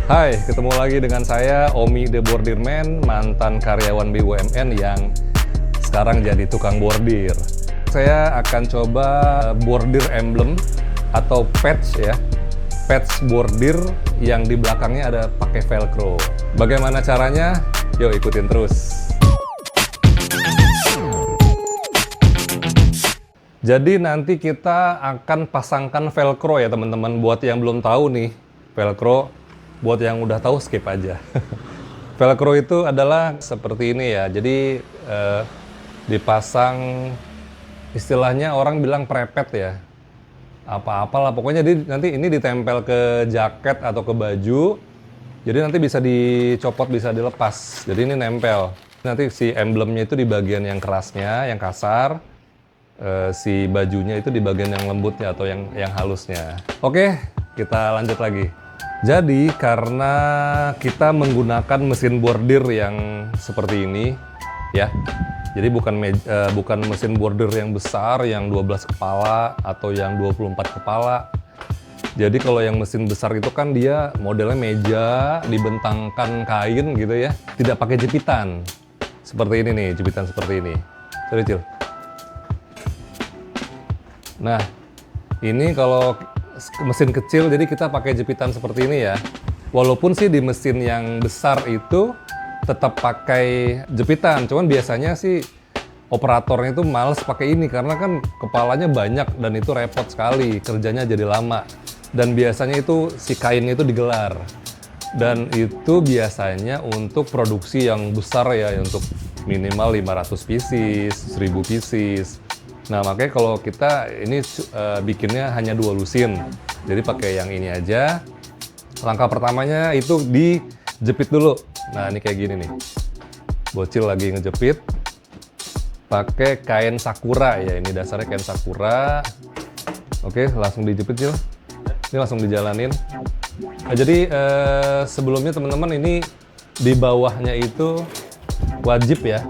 Hai, ketemu lagi dengan saya, Omi The Bordirman, mantan karyawan BUMN yang sekarang jadi tukang bordir. Saya akan coba bordir emblem atau patch ya, patch bordir yang di belakangnya ada pakai velcro. Bagaimana caranya? Yuk ikutin terus. Jadi nanti kita akan pasangkan velcro ya teman-teman. Buat yang belum tahu nih, velcro. Buat yang udah tahu skip aja. Velcro itu adalah seperti ini ya. Jadi dipasang, istilahnya orang bilang prepet ya. Apa-apalah pokoknya nanti ini ditempel ke jaket atau ke baju. Jadi nanti bisa dicopot, bisa dilepas. Jadi ini nempel. Nanti si emblemnya itu di bagian yang kerasnya, yang kasar. Si bajunya itu di bagian yang lembutnya atau yang halusnya. Oke, kita lanjut lagi. Jadi karena kita menggunakan mesin bordir yang seperti ini ya. Jadi bukan mesin bordir yang besar yang 12 kepala atau yang 24 kepala. Jadi kalau yang mesin besar itu kan dia modelnya meja, dibentangkan kain gitu ya. Tidak pakai jepitan. Seperti ini nih, jepitan seperti ini. Sorry, Cil. Nah, ini kalau mesin kecil, jadi kita pakai jepitan seperti ini ya. Walaupun sih di mesin yang besar itu tetap pakai jepitan, cuman biasanya sih operatornya itu males pakai ini karena kan kepalanya banyak dan itu repot sekali, kerjanya jadi lama. Dan biasanya itu si kainnya itu digelar. Dan itu biasanya untuk produksi yang besar ya, untuk minimal 500 pieces, 1000 pieces. Nah makanya kalau kita ini bikinnya hanya 2 lusin, jadi pakai yang ini aja. Langkah pertamanya itu dijepit dulu. Nah ini kayak gini nih, bocil lagi ngejepit pakai kain sakura ya, ini dasarnya kain sakura. Oke, langsung dijepit Cil, ini langsung dijalanin. Nah, jadi sebelumnya teman-teman ini di bawahnya itu wajib ya.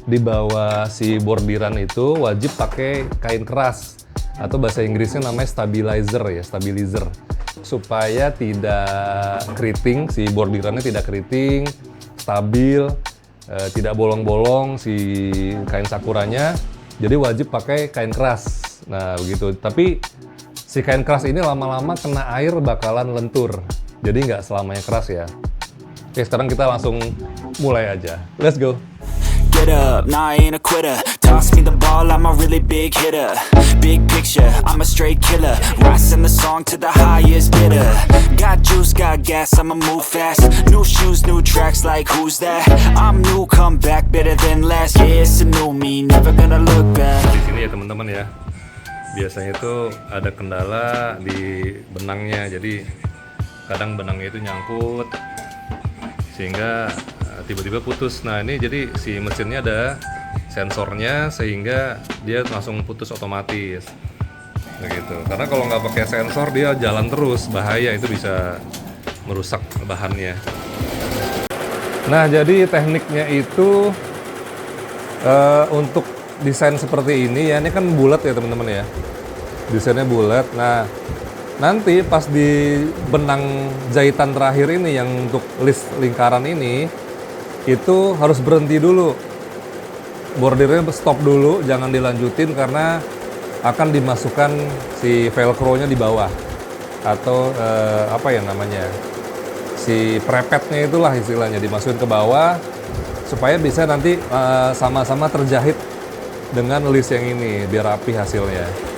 Di bawah si bordiran itu wajib pakai kain keras atau bahasa Inggrisnya namanya stabilizer ya, stabilizer, supaya tidak keriting, si bordirannya tidak keriting, stabil, tidak bolong-bolong si kain sakuranya. Jadi wajib pakai kain keras. Nah begitu. Tapi si kain keras ini lama-lama kena air bakalan lentur. Jadi nggak selamanya keras ya. Oke, sekarang kita langsung mulai aja. Let's go. Get up, nah I ain't a quitter. Toss me the ball, I'm a really big hitter. Big picture, I'm a straight killer. Rising the song to the highest bidder. Got juice, got gas, I'ma move fast. New shoes, new tracks, like who's that? I'm new, come back, better than last. Yeah, it's a new me, never gonna look back. Di sini ya teman-teman ya, biasanya itu ada kendala di benangnya. Jadi kadang benangnya itu nyangkut sehingga tiba-tiba putus. Nah ini jadi si mesinnya ada sensornya sehingga dia langsung putus otomatis begitu. Karena kalau nggak pakai sensor dia jalan terus, bahaya, itu bisa merusak bahannya. Nah jadi tekniknya itu untuk desain seperti ini ya, ini kan bulat ya teman-teman ya, desainnya bulat. Nah nanti pas di benang jahitan terakhir ini yang untuk list lingkaran ini itu harus berhenti dulu, bordirnya stop dulu, jangan dilanjutin karena akan dimasukkan si velcro-nya di bawah atau apa ya namanya, si prepetnya itulah istilahnya, dimasukin ke bawah supaya bisa nanti sama-sama terjahit dengan list yang ini biar rapi hasilnya.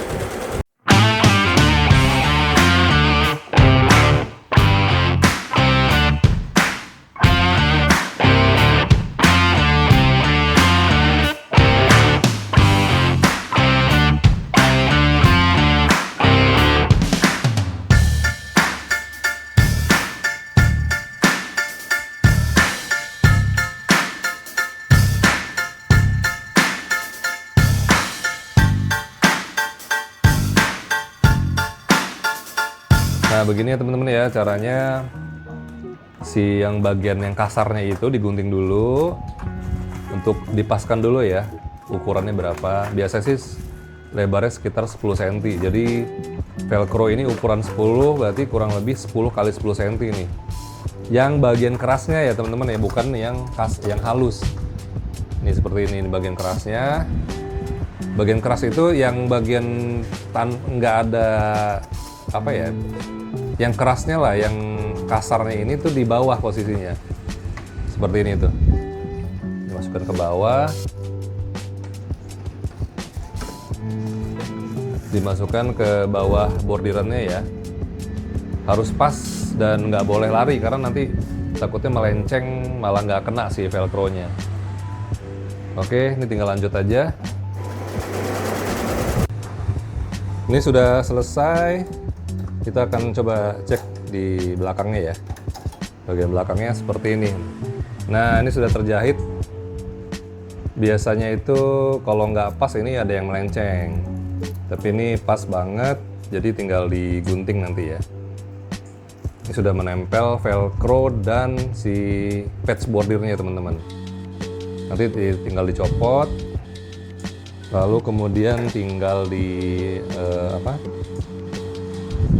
Nah begini ya teman-teman ya caranya. Si yang bagian yang kasarnya itu digunting dulu untuk dipaskan dulu ya, ukurannya berapa. Biasanya sih lebarnya sekitar 10 cm. Jadi velcro ini ukuran 10 berarti kurang lebih 10 kali 10 cm nih. yang bagian kerasnya ya teman-teman ya, bukan yang halus. Ini seperti ini bagian kerasnya. Bagian keras itu yang bagian nggak ada apa ya, yang kerasnya lah, yang kasarnya ini tuh di bawah posisinya. Seperti ini tuh. Dimasukkan ke bawah. Dimasukkan ke bawah bordirannya ya. Harus pas dan nggak boleh lari karena nanti takutnya melenceng, malah nggak kena si velcro-nya. Oke, ini tinggal lanjut aja. Ini sudah selesai. Kita akan coba cek di belakangnya ya. Bagian belakangnya seperti ini. Nah, ini sudah terjahit. Biasanya itu kalau nggak pas ini ada yang melenceng. Tapi ini pas banget, jadi tinggal digunting nanti ya. Ini sudah menempel velcro dan si patch bordirnya teman-teman. Nanti tinggal dicopot, lalu kemudian tinggal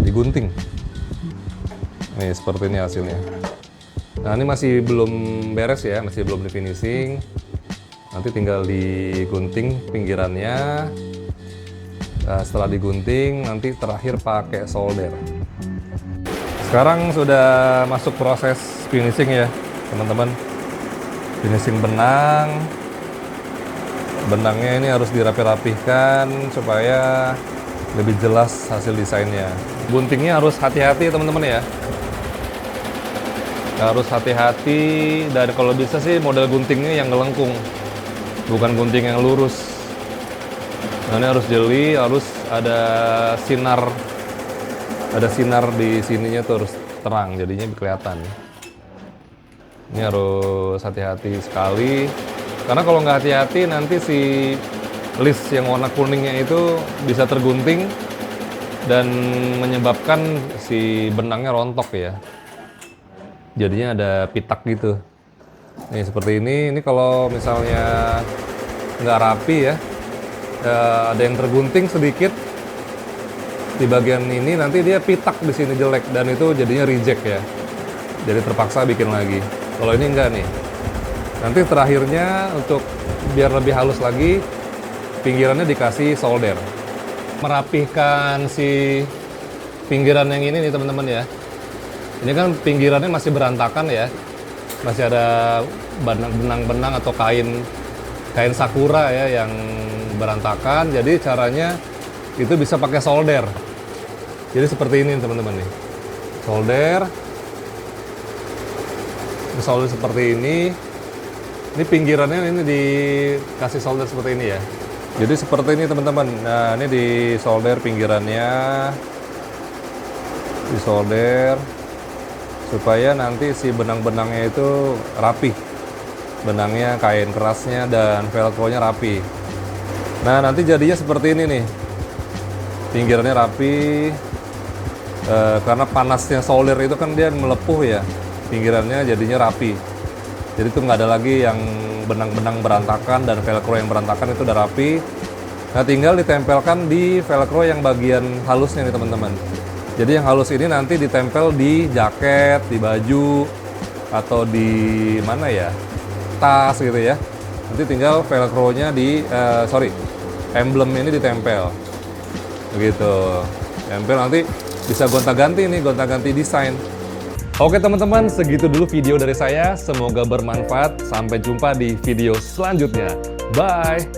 digunting. Nih seperti ini hasilnya. Nah ini masih belum beres ya, masih belum di finishing. Nanti tinggal digunting pinggirannya. Nah, setelah digunting nanti terakhir pakai solder. Sekarang sudah masuk proses finishing ya teman-teman. Finishing benang. Benangnya ini harus dirapi-rapihkan supaya lebih jelas hasil desainnya. Guntingnya harus hati-hati teman-teman ya. Harus hati-hati, dan kalau bisa sih model guntingnya yang ngelengkung, bukan gunting yang lurus. Nah, ini harus jeli, harus ada sinar di sininya tuh harus terang, jadinya kelihatan. Ini harus hati-hati sekali, karena kalau nggak hati-hati nanti si list yang warna kuningnya itu bisa tergunting dan menyebabkan si benangnya rontok ya. Jadinya ada pitak gitu. Nih seperti ini kalau misalnya nggak rapi ya, ada yang tergunting sedikit di bagian ini, nanti dia pitak di sini jelek dan itu jadinya reject ya. Jadi terpaksa bikin lagi. Kalau ini enggak nih. Nanti terakhirnya untuk biar lebih halus lagi, pinggirannya dikasih solder. Merapihkan si pinggiran yang ini nih teman-teman ya. Ini kan pinggirannya masih berantakan ya. Masih ada benang-benang atau kain sakura ya yang berantakan. Jadi caranya itu bisa pakai solder. Jadi seperti ini teman-teman nih. Solder seperti ini. Ini pinggirannya ini dikasih solder seperti ini ya. Jadi seperti ini teman-teman. Nah, ini di solder pinggirannya. Di solder supaya nanti si benang-benangnya itu rapi. Benangnya, kain kerasnya, dan velcro-nya rapi. Nah, nanti jadinya seperti ini nih. Pinggirannya rapi. Karena panasnya solder itu kan dia melepuh ya. Pinggirannya jadinya rapi. Jadi itu nggak ada lagi yang benang-benang berantakan dan velcro yang berantakan, itu udah rapi. Nah, tinggal ditempelkan di velcro yang bagian halusnya nih teman-teman. Jadi yang halus ini nanti ditempel di jaket, di baju, atau di mana ya, tas gitu ya. Nanti tinggal velcro-nya emblem ini ditempel. Begitu. Tempel, nanti bisa gonta-ganti nih, gonta-ganti desain. Oke teman-teman, segitu dulu video dari saya. Semoga bermanfaat. Sampai jumpa di video selanjutnya. Bye!